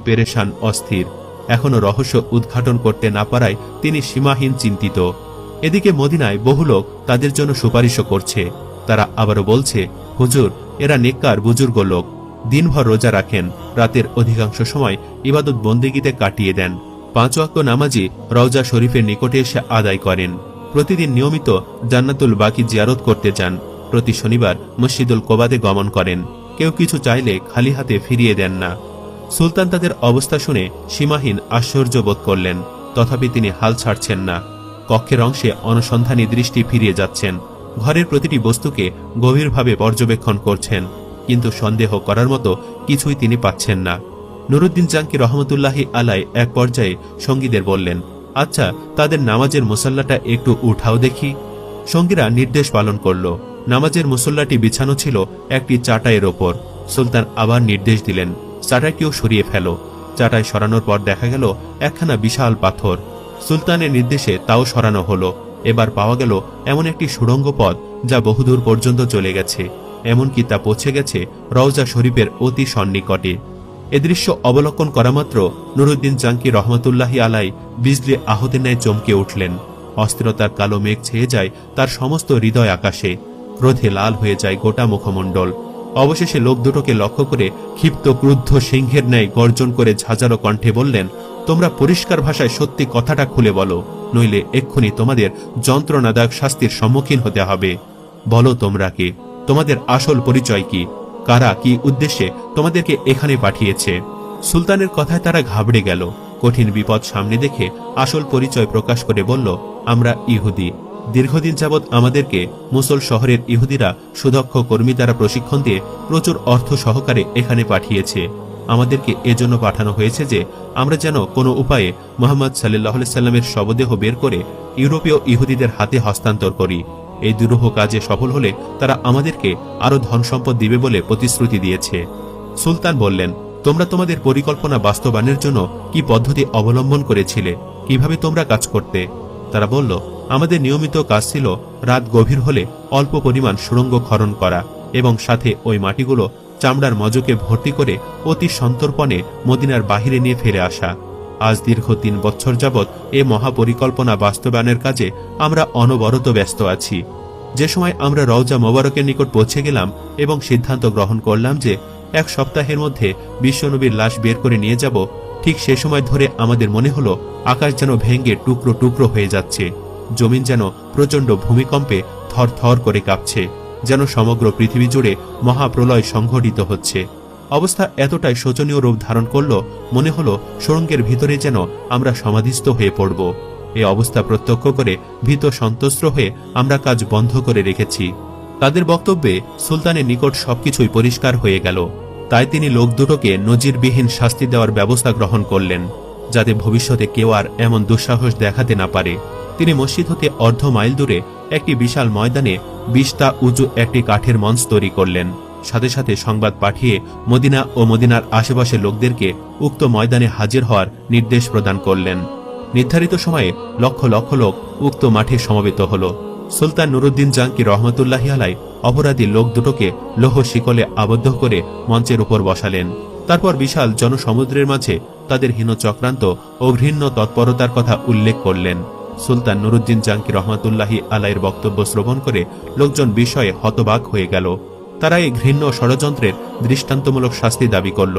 পেরেশান, অস্থির। এখনো রহস্য উদ্ঘাটন করতে না পারায় তিনি সীমাহীন চিন্তিত। এদিকে মদিনায় বহু লোক তাদের জন্য সুপারিশও করছে। তারা আবারও বলছে, হুজুর, এরা নেককার বুজুর্গ লোক, দিনভর রোজা রাখেন, রাতের অধিকাংশ সময় ইবাদত বন্দেগীতে কাটিয়ে দেন, 5 ওয়াক্ত নামাজি রওজা শরীফের নিকটে এসে আদায় করেন, প্রতিদিন নিয়মিত জান্নাতুল বাকি জিয়ারত করতে যান, প্রতি শনিবার মসজিদুল কোবাতে গমন করেন, কেউ কিছু চাইলে খালি হাতে ফিরিয়ে দেন না। সুলতান তাদের অবস্থা শুনে সীমাহীন আশ্চর্য বোধ করলেন। তথাপি তিনি হাল ছাড়ছেন না। কক্ষের অংশে অনুসন্ধানী দৃষ্টি ফিরিয়ে যাচ্ছেন, ঘরের প্রতিটি বস্তুকে গভীরভাবে পর্যবেক্ষণ করছেন, কিন্তু সন্দেহ করার মতো কিছুই তিনি পাচ্ছেন না। নুরুদ্দিন জাঙ্কি রহমতুল্লাহি আলাই এক পর্যায়ে সঙ্গীদের বললেন, আচ্ছা, তাদের নামাজের মুসল্লাটা একটু উঠাও দেখি। সঙ্গীরা নির্দেশ পালন করল। নামাজের মুসল্লাটি বিছানো ছিল একটি চাটাইয়ের ওপর। সুলতান আবার নির্দেশ দিলেন, চাটাইটিও সরিয়ে ফেলো। চাটাই সরানোর পর দেখা গেল একখানা বিশাল পাথর। সুলতানের নির্দেশে তাও সরানো হলো। এবার পাওয়া গেল এমন একটি সুড়ঙ্গ পথ যা বহুদূর পর্যন্ত চলে গেছে, এমনকি তা পৌঁছে গেছে রওজা শরীফের অতি সন্নিকটে। এ দৃশ্য অবলোকন করা মাত্র নুরুদ্দিন জাঙ্কি রহমতুল্লাহি আলাই বিজলি আহতের ন্যায় চমকে উঠলেন। অস্থিরতার কালো মেঘ ছেয়ে যায় তার সমস্ত হৃদয় আকাশে। ক্রোধে লাল হয়ে যায় গোটা মুখমণ্ডল। অবশেষে লোক দুটোকে লক্ষ্য করে ক্ষিপ্ত ক্রুদ্ধ সিংহের ন্যায় গর্জন করে ঝাঁঝালো কণ্ঠে বললেন, তোমরা পরিষ্কার ভাষায় সত্যি কথাটা খুলে বলো, নইলে এক্ষুনি তোমাদের যন্ত্রণাদায়ক শাস্তির সম্মুখীন হতে হবে। বলো তোমরা কে, তোমাদের আসল পরিচয় কি, কারা কি উদ্দেশ্যে তোমাদেরকে এখানে পাঠিয়েছে। সুলতানের কথায় তারা ঘাবড়ে গেল। কঠিন বিপদ সামনে দেখে আসল পরিচয় প্রকাশ করে বলল, আমরা ইহুদি। দীর্ঘদিন যাবৎ আমাদেরকে মুসল শহরের ইহুদিরা সুদক্ষ কর্মী দ্বারা প্রশিক্ষণ দিয়ে প্রচুর অর্থ সহকারে এখানে পাঠিয়েছে। আমাদেরকে এজন্য পাঠানো হয়েছে যে আমরা যেন কোনো উপায়ে মুহাম্মদ সাল্লাল্লাহু আলাইহি সাল্লামের শবদেহ বের করে ইউরোপীয় ইহুদিদের হাতে হস্তান্তর করি। এই দুরূহ কাজে সফল হলে তারা আমাদেরকে আরো ধন সম্পদ দিবে বলে প্রতিশ্রুতি দিয়েছে। সুলতান বললেন, তোমরা তোমাদের পরিকল্পনা বাস্তবায়নের জন্য কি পদ্ধতি অবলম্বন করেছিলে, কিভাবে তোমরা কাজ করতে? তারা বলল, আমাদের নিয়মিত কাজ ছিল রাত গভীর হলে অল্প পরিমাণ সুড়ঙ্গ খনন করা এবং সাথে ওই মাটিগুলো চামড়ার মজকে ভর্তি করে অতি সন্তর্পণে মদিনার বাহিরে নিয়ে ফিরে আসা। আজ দীর্ঘ 3 বছর যাবৎ এ মহাপরিকল্পনা বাস্তবায়নের কাজে আমরা অনবরত ব্যস্ত আছি। যে সময় আমরা রওজা মোবারকের নিকট পৌঁছে গেলাম এবং সিদ্ধান্ত গ্রহণ করলাম যে 1 সপ্তাহের মধ্যে বিশ্বনবীর লাশ বের করে নিয়ে যাব, ঠিক সে সময় ধরে আমাদের মনে হলো আকাশ যেন ভেঙে টুকরো টুকরো হয়ে যাচ্ছে, জমিন যেন প্রচণ্ড ভূমিকম্পে থর থর করে কাঁপছে, যেন সমগ্র পৃথিবী জুড়ে মহাপ্রলয় সংঘটিত হচ্ছে। অবস্থা এতটাই শোচনীয় রূপ ধারণ করল, মনে হলো সুড়ঙ্গের ভিতরে যেন আমরা সমাধিস্থ হয়ে পড়ব। এই অবস্থা প্রত্যক্ষ করে ভীত সন্ত্রস্ত হয়ে আমরা কাজ বন্ধ করে রেখেছি। তাদের বক্তব্যে সুলতানের নিকট সবকিছুই পরিষ্কার হয়ে গেল। তাই তিনি লোক দুটোকে নজিরবিহীন শাস্তি দেওয়ার ব্যবস্থা গ্রহণ করলেন, যাতে ভবিষ্যতে কেউ আর এমন দুঃসাহস দেখাতে না পারে। তিনি মসজিদ হতে অর্ধ মাইল দূরে একটি বিশাল ময়দানে 20 টা উঁচু একটি কাঠের মঞ্চ তৈরি করলেন। সাথে সাথে সংবাদ পাঠিয়ে মদিনা ও মদিনার আশেপাশের লোকদেরকে উক্ত ময়দানে হাজির হওয়ার নির্দেশ প্রদান করলেন। নির্ধারিত সময়ে লক্ষ লক্ষ লোক উক্ত মাঠে সমবেত হল। সুলতান নুরুদ্দিন জাঙ্কি রহমতুল্লাহি আলাই অপরাধী লোক দুটোকে লৌহ শিকলে আবদ্ধ করে মঞ্চের উপর বসালেন। তারপর বিশাল জনসমুদ্রের মাঝে তাদের হীন চক্রান্ত ও ঘৃণ্য তৎপরতার কথা উল্লেখ করলেন। সুলতান নুরুদ্দিন জাঙ্কি রহমতুল্লাহি আলাইয়ের বক্তব্য শ্রবণ করে লোকজন বিষয়ে হতবাক হয়ে গেল। তারা এই ঘৃণ্য ষড়যন্ত্রের দৃষ্টান্তমূলক শাস্তি দাবি করল।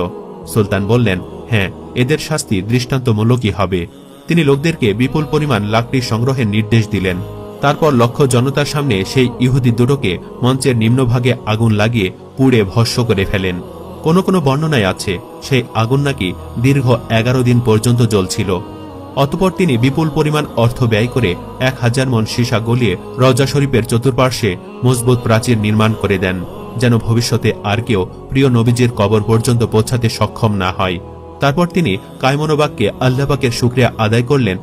সুলতান বললেন, হ্যাঁ, এদের শাস্তি দৃষ্টান্তমূলকই হবে। তিনি লোকদেরকে বিপুল পরিমাণ লাকড়ি সংগ্রহের নির্দেশ দিলেন। তারপর লক্ষ জনতার সামনে সেই ইহুদি দুটোকে মঞ্চের নিম্নভাগে আগুন লাগিয়ে পুড়ে ভস্ম করে ফেলেন। কোনো কোনো বর্ণনায় আছে সেই আগুন নাকি দীর্ঘ 11 দিন পর্যন্ত জ্বলছিল। অতঃপর তিনি বিপুল পরিমাণ অর্থ ব্যয় করে 1000 মণ সীসা গলিয়ে রওজা শরীফের চতুর্পার্শ্বে মজবুত প্রাচীর নির্মাণ করে দেন, যেন ভবিষ্যতে আর কেউ প্রিয় নবীজির কবর পর্যন্ত পৌঁছাতে সক্ষম না হয়। তারপর তিনি কায়মনোবাক্যে আল্লাহ পাকের শুকরিয়া আদায় করলেন